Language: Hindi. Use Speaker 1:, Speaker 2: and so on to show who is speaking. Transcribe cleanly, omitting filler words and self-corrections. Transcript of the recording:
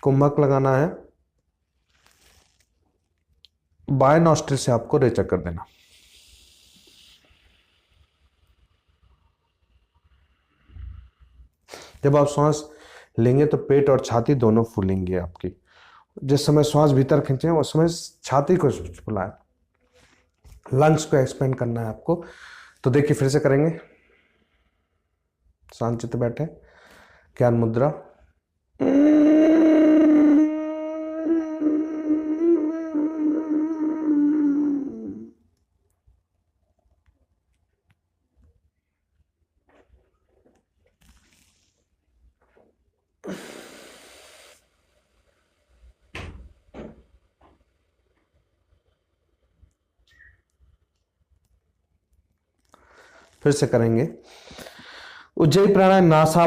Speaker 1: कुंभक लगाना है, बाएं नॉस्ट्रिल से आपको रेचक कर देना। जब आप श्वास लेंगे तो पेट और छाती दोनों फूलेंगे आपकी। जिस समय श्वास भीतर खींचे उस समय छाती को फुलाएं, लंग्स को एक्सपेंड करना है आपको। तो देखिए फिर से करेंगे, शांत चित्त बैठे, ज्ञान मुद्रा। फिर से करेंगे उज्जयी प्राणायाम, नासा